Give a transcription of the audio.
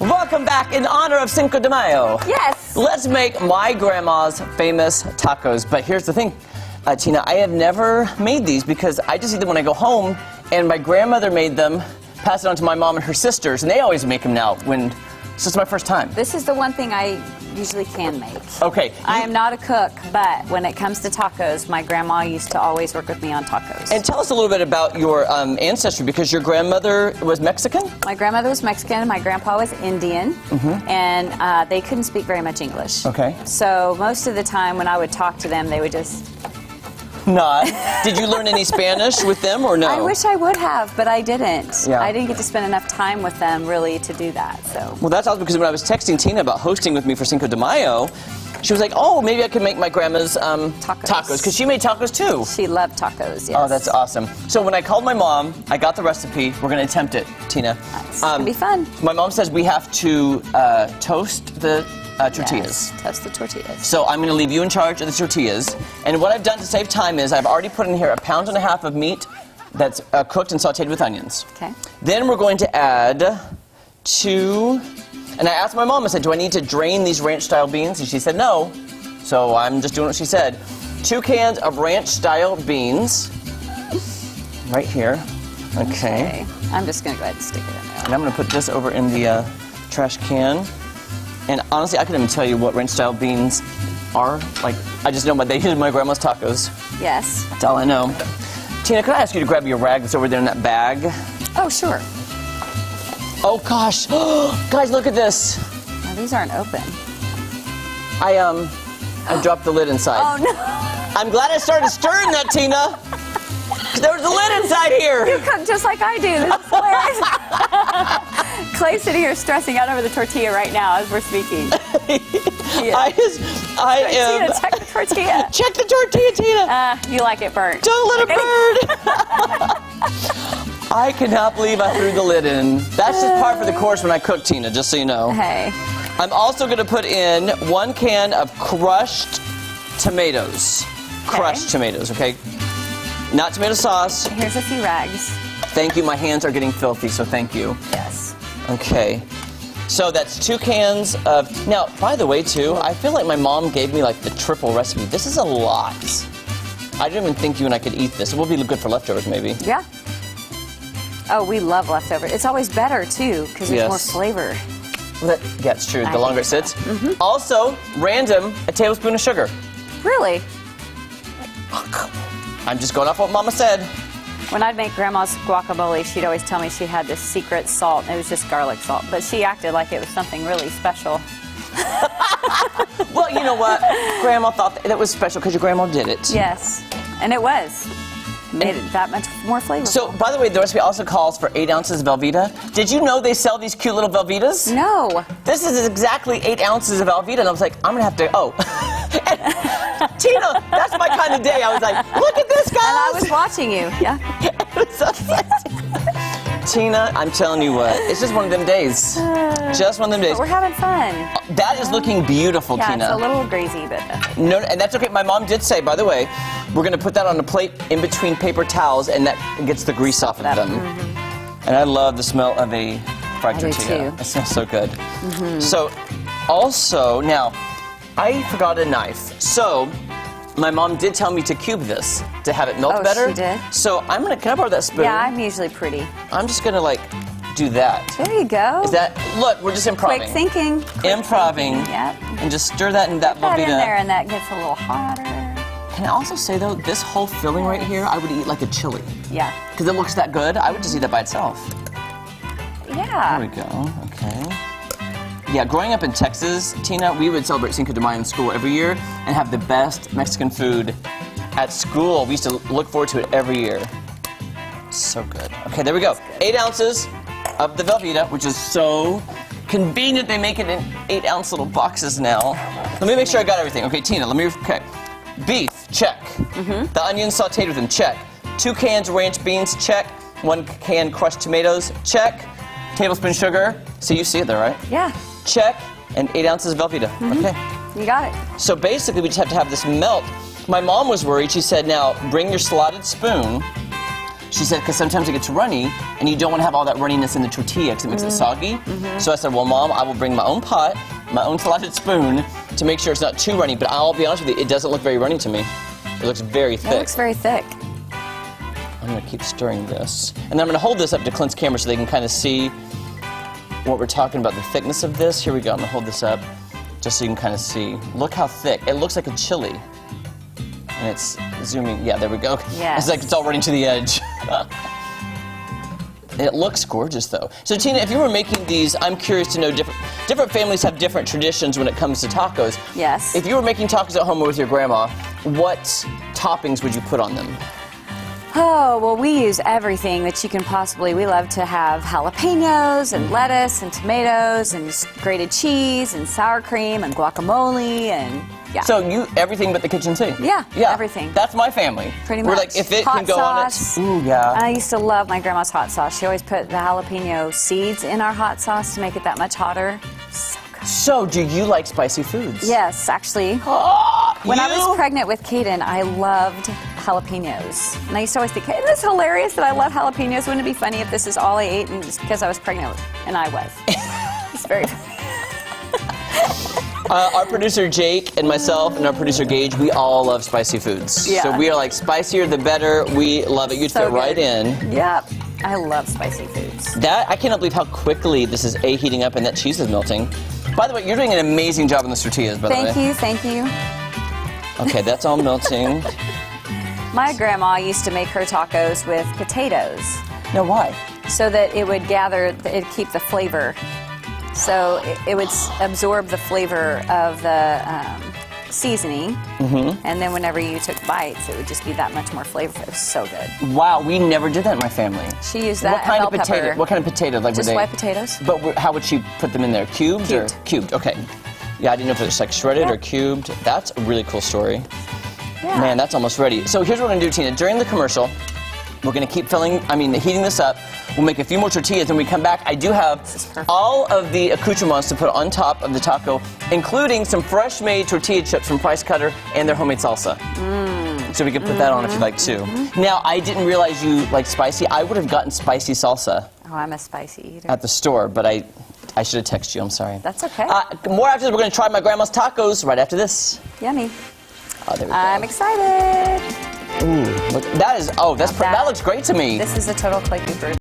Welcome back in honor of Cinco de Mayo. Yes. Let's make my grandma's famous tacos. But here's the thing, Tina, I have never made these because I just eat them when I go home, and my grandmother made them, passed it on to my mom and her sisters, and they always make them now when, so it's my first time. This is the one thing I usually can make. Okay. I am not a cook, but when it comes to tacos, my grandma used to always work with me on tacos. And tell us a little bit about your ancestry, because your grandmother was Mexican? My grandmother was Mexican, my grandpa was Indian, and they couldn't speak very much English. Okay. So most of the time when I would talk to them, they would just... Nod. Did you learn any Spanish with them or no? I wish I would have, but I didn't. Yeah. I didn't get to spend enough time with them really to do that. So. Well, that's awesome, because when I was texting Tina about hosting with me for Cinco de Mayo, she was like, oh, maybe I could make my grandma's tacos, because she made tacos too. She loved tacos, yes. Oh, that's awesome. So when I called my mom, I got the recipe. We're going to attempt it, Tina. It's going to be fun. My mom says we have to toast the tortillas. Yes, toast the tortillas. So I'm going to leave you in charge of the tortillas. And what I've done to save time is I've already put in here 1.5 pounds of meat that's cooked and sauteed with onions. Okay. Then we're going to add 2... And I asked my mom, I said, do I need to drain these ranch-style beans? And she said no. So I'm just doing what she said. 2 cans of ranch-style beans. Right here. Okay. I'm just going to go ahead and stick it in there. And I'm going to put this over in the trash can. And honestly, I couldn't even tell you what ranch-style beans are. Like, I just know they use my grandma's tacos. Yes. That's all I know. Tina, could I ask you to grab your rag that's over there in that bag? Oh, sure. Oh, gosh. Guys, look at this. Now, these aren't open. I dropped the lid inside. Oh, no. I'm glad I started stirring that, Tina. Because there was a lid inside here. You cook just like I do. This is hilarious. Clay's sitting here stressing out over the tortilla right now as we're speaking. Yeah. I am... Tina, check the tortilla. Check the tortilla, Tina. You like it burnt. Don't let it burn. I cannot believe I threw the lid in. That's just par for the course when I cook, Tina, just so you know. Hey. I'm also going to put in 1 can of crushed tomatoes. Okay. Crushed tomatoes, okay? Not tomato sauce. Here's a few rags. Thank you. My hands are getting filthy, so thank you. Yes. Okay. So that's 2 cans of... Now, by the way, too, I feel like my mom gave me, like, the triple recipe. This is a lot. I didn't even think you and I could eat this. It will be good for leftovers, maybe. Yeah. Oh, we love leftovers. It's always better, too, because there's more flavor. Yeah, it's true. The longer it sits. Also, random, a tablespoon of sugar. Really? I'm just going off what Mama said. When I'd make Grandma's guacamole, she'd always tell me she had this secret salt. It was just garlic salt, but she acted like it was something really special. Well, you know what? Grandma thought that was special because your grandma did it. Yes, and it was. Made it that much more flavorful. So, by the way, the recipe also calls for 8 ounces of Velveeta. Did you know they sell these cute little Velveetas? No. This is exactly 8 ounces of Velveeta, and I was like, I'm gonna have to, Tina, that's my kind of day. I was like, look at this, guys. And I was watching you, yeah. Tina, I'm telling you what, it's just one of them days. Just one of them days. But we're having fun. That is looking beautiful, yeah, Tina. It's a little greasy, but... No, and that's okay. My mom did say, by the way, we're going to put that on a plate in between paper towels, and that gets the grease off of them. And I love the smell of a fried tortilla. Too. It smells so good. So, also, now, I forgot a knife. So, my mom did tell me to cube this to have it melt better. She did? So, can I borrow that spoon? Yeah, I'm usually pretty. I'm just going to, like, do that. There you go. Is that, look, we're just improving. Quick thinking. Improving. Yep. And just stir that in that Put that in Velveeta. there and that gets a little hotter. Can I also say, though, this whole filling right here, I would eat like a chili. Yeah. Because it looks that good. I would just eat that by itself. Yeah. There we go. Okay. Yeah, growing up in Texas, Tina, we would celebrate Cinco de Mayo in school every year and have the best Mexican food at school. We used to look forward to it every year. So good. Okay, there we go. 8 ounces of the Velveeta, which is so convenient. They make it in 8-ounce little boxes now. Let me make sure I got everything. Okay, Tina, okay. Beef, check. The onions sauteed with them, check. 2 cans ranch beans, check. 1 can crushed tomatoes, check. Tablespoon sugar. So you see it there, right? Yeah. Check. And 8 ounces of Velveeta. Okay. You got it. So basically, we just have to have this melt. My mom was worried. She said, now, bring your slotted spoon She said, because sometimes it gets runny, and you don't want to have all that runniness in the tortilla because it makes it soggy. So I said, well, Mom, I will bring my own pot, my own flatted spoon, to make sure it's not too runny. But I'll be honest with you, it doesn't look very runny to me. It looks very thick. It looks very thick. I'm going to keep stirring this. And then I'm going to hold this up to Clint's camera so they can kind of see what we're talking about, the thickness of this. Here we go. I'm going to hold this up just so you can kind of see. Look how thick. It looks like a chili. And it's zooming. Yeah, there we go. Yes. It's like it's all running to the edge. It looks gorgeous, though. So, Tina, if you were making these, I'm curious to know, different families have different traditions when it comes to tacos. Yes. If you were making tacos at home with your grandma, what toppings would you put on them? Oh, well, we use everything that you can possibly. We love to have jalapenos and lettuce and tomatoes and grated cheese and sour cream and guacamole and yeah. So everything but the kitchen sink? Yeah, everything. That's my family. Pretty We're much. like, if it hot can go sauce. on it. Ooh, yeah. I used to love my grandma's hot sauce. She always put the jalapeno seeds in our hot sauce to make it that much hotter. So good. So, do you like spicy foods? Yes, actually. When I was pregnant with Caden, I loved jalapenos. And I used to always think, isn't this hilarious that I love jalapenos? Wouldn't it be funny if this is all I ate and just because I was pregnant? And I was. It's very funny. Our producer Jake and myself and our producer Gage, we all love spicy foods. Yeah. So we are like, spicier the better. We love it. You'd fit right in. Yep. I love spicy foods. I cannot believe how quickly this is heating up and that cheese is melting. By the way, you're doing an amazing job on the tortillas, by the way. Thank you. Okay, that's all melting. My grandma used to make her tacos with potatoes. Now, why? So that it would it'd keep the flavor. So it would absorb the flavor of the seasoning. And then whenever you took bites, it would just be that much more flavorful. It was so good. Wow, we never did that in my family. She used that What kind and of bell potato? pepper. What kind of potato? Like Just white potatoes. But how would she put them in there? Cubed. Cubed. Or cubed? Okay. Yeah, I didn't know if it was like shredded or cubed. That's a really cool story. Yeah. Man, that's almost ready. So here's what we're gonna do, Tina. During the commercial, we're gonna keep heating this up. We'll make a few more tortillas. When we come back, I do have all of the accoutrements to put on top of the taco, including some fresh-made tortilla chips from Price Cutter and their homemade salsa. So we can put that on if you'd like too. Now, I didn't realize you like spicy. I would have gotten spicy salsa. Oh, I'm a spicy eater. At the store, but I should have texted you. I'm sorry. That's okay. More after this. We're going to try my grandma's tacos right after this. Yummy. Oh, there we go. I'm excited. Ooh, look, that looks great to me. This is a total clay cooper.